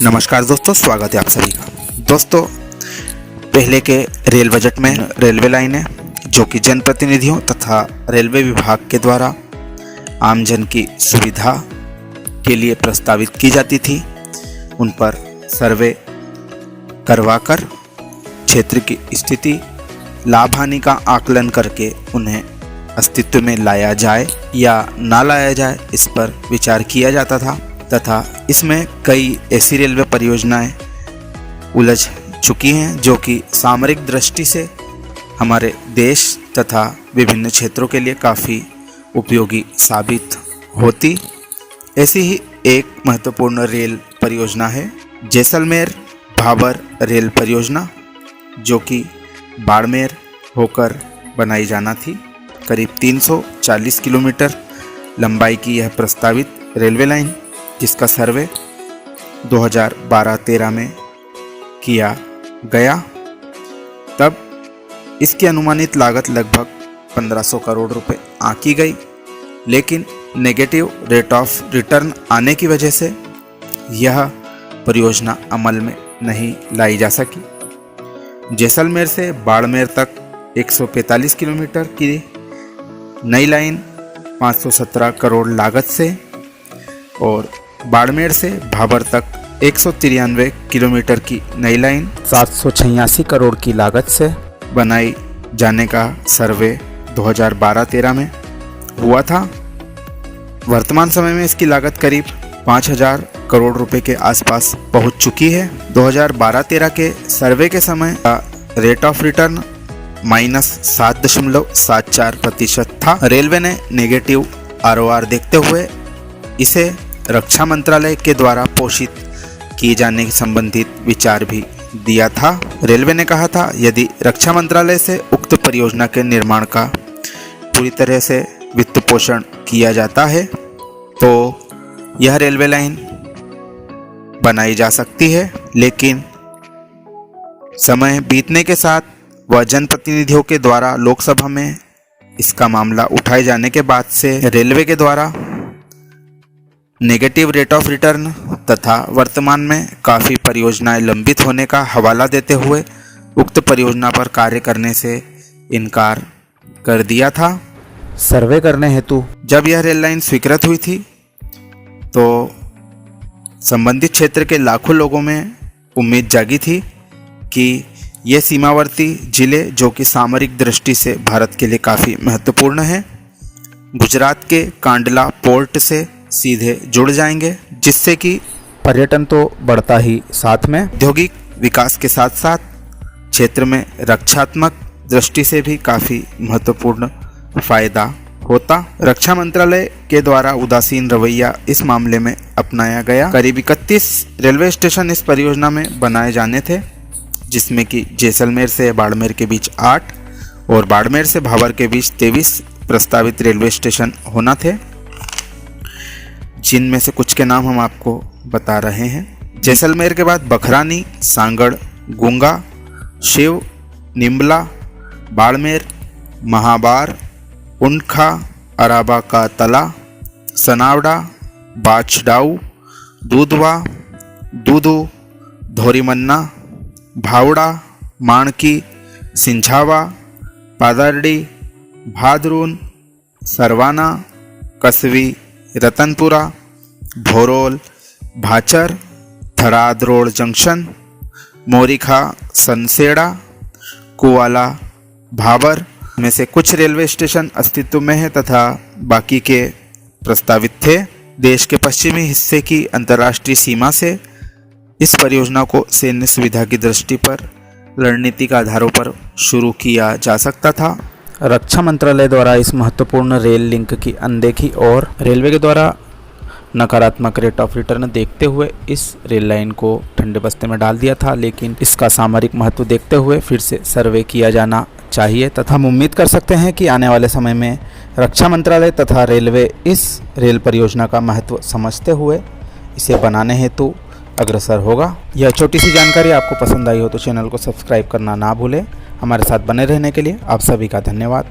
नमस्कार दोस्तों, स्वागत है आप सभी का। दोस्तों, पहले के रेल बजट में रेलवे लाइनें जो कि जनप्रतिनिधियों तथा रेलवे विभाग के द्वारा आमजन की सुविधा के लिए प्रस्तावित की जाती थी, उन पर सर्वे करवाकर क्षेत्र की स्थिति, लाभ हानि का आकलन करके उन्हें अस्तित्व में लाया जाए या ना लाया जाए, इस पर विचार किया जाता था तथा इसमें कई ऐसी रेलवे परियोजनाएं उलझ चुकी हैं जो कि सामरिक दृष्टि से हमारे देश तथा विभिन्न क्षेत्रों के लिए काफ़ी उपयोगी साबित होती। ऐसी ही एक महत्वपूर्ण रेल परियोजना है जैसलमेर भाबर रेल परियोजना, जो कि बाड़मेर होकर बनाई जाना थी। करीब 340 किलोमीटर लंबाई की यह प्रस्तावित रेलवे लाइन, जिसका सर्वे 2012-13 में किया गया। तब इसकी अनुमानित लागत लगभग 1500 करोड़ रुपए आंकी गई, लेकिन नेगेटिव रेट ऑफ रिटर्न आने की वजह से यह परियोजना अमल में नहीं लाई जा सकी। जैसलमेर से बाड़मेर तक 145 किलोमीटर की नई लाइन 517 करोड़ लागत से और बाड़मेर से भाबर तक 193 किलोमीटर की नई लाइन 786 करोड़ की लागत से बनाई जाने का सर्वे 2012-13 में हुआ था। वर्तमान समय में इसकी लागत करीब 5000 करोड़ रुपए के आसपास पहुंच चुकी है। 2012-13 के सर्वे के समय का रेट ऑफ रिटर्न -7.74% था। रेलवे ने नेगेटिव आरओआर देखते हुए इसे रक्षा मंत्रालय के द्वारा पोषित किए जाने संबंधित विचार भी दिया था। रेलवे ने कहा था, यदि रक्षा मंत्रालय से उक्त परियोजना के निर्माण का पूरी तरह से वित्त पोषण किया जाता है तो यह रेलवे लाइन बनाई जा सकती है। लेकिन समय बीतने के साथ व जनप्रतिनिधियों के द्वारा लोकसभा में इसका मामला उठाए जाने के बाद से रेलवे के द्वारा नेगेटिव रेट ऑफ रिटर्न तथा वर्तमान में काफ़ी परियोजनाएं लंबित होने का हवाला देते हुए उक्त परियोजना पर कार्य करने से इनकार कर दिया था। सर्वे करने हेतु जब यह रेल लाइन स्वीकृत हुई थी तो संबंधित क्षेत्र के लाखों लोगों में उम्मीद जागी थी कि ये सीमावर्ती जिले, जो कि सामरिक दृष्टि से भारत के लिए काफ़ी महत्वपूर्ण है, गुजरात के कांडला पोर्ट से सीधे जुड़ जाएंगे, जिससे कि पर्यटन तो बढ़ता ही साथ में औद्योगिक विकास के साथ साथ क्षेत्र में रक्षात्मक दृष्टि से भी काफ़ी महत्वपूर्ण फायदा होता। रक्षा मंत्रालय के द्वारा उदासीन रवैया इस मामले में अपनाया गया। करीब 31 रेलवे स्टेशन इस परियोजना में बनाए जाने थे, जिसमें कि जैसलमेर से बाड़मेर के बीच 8 और बाड़मेर से भाबर के बीच 23 प्रस्तावित रेलवे स्टेशन होना थे, जिनमें से कुछ के नाम हम आपको बता रहे हैं। जैसलमेर के बाद बखरानी, सांगड़, गुंगा, शिव, निम्बला, बाड़मेर, महाबार, उनखा, अराबा का तला, सनावड़ा, बाछडाऊ, दूधवा, दूधू, धोरीमन्ना, भावड़ा, माणकी, सिंझावा, पादरडी, भादरून, सरवाना, कसवी, रतनपुरा, भोरोल, भाचर, थराद रोड जंक्शन, मोरिखा, सनसेड़ा, कुवाला, भाबर में से कुछ रेलवे स्टेशन अस्तित्व में है तथा बाकी के प्रस्तावित थे। देश के पश्चिमी हिस्से की अंतर्राष्ट्रीय सीमा से इस परियोजना को सैन्य सुविधा की दृष्टि पर रणनीतिक आधारों पर शुरू किया जा सकता था। रक्षा मंत्रालय द्वारा इस महत्वपूर्ण रेल लिंक की अनदेखी और रेलवे के द्वारा नकारात्मक रेट ऑफ रिटर्न देखते हुए इस रेल लाइन को ठंडे बस्ते में डाल दिया था, लेकिन इसका सामरिक महत्व देखते हुए फिर से सर्वे किया जाना चाहिए तथा हम उम्मीद कर सकते हैं कि आने वाले समय में रक्षा मंत्रालय तथा रेलवे इस रेल परियोजना का महत्व समझते हुए इसे बनाने हेतु अग्रसर होगा। यह छोटी सी जानकारी आपको पसंद आई हो तो चैनल को सब्सक्राइब करना ना भूलें। हमारे साथ बने रहने के लिए आप सभी का धन्यवाद।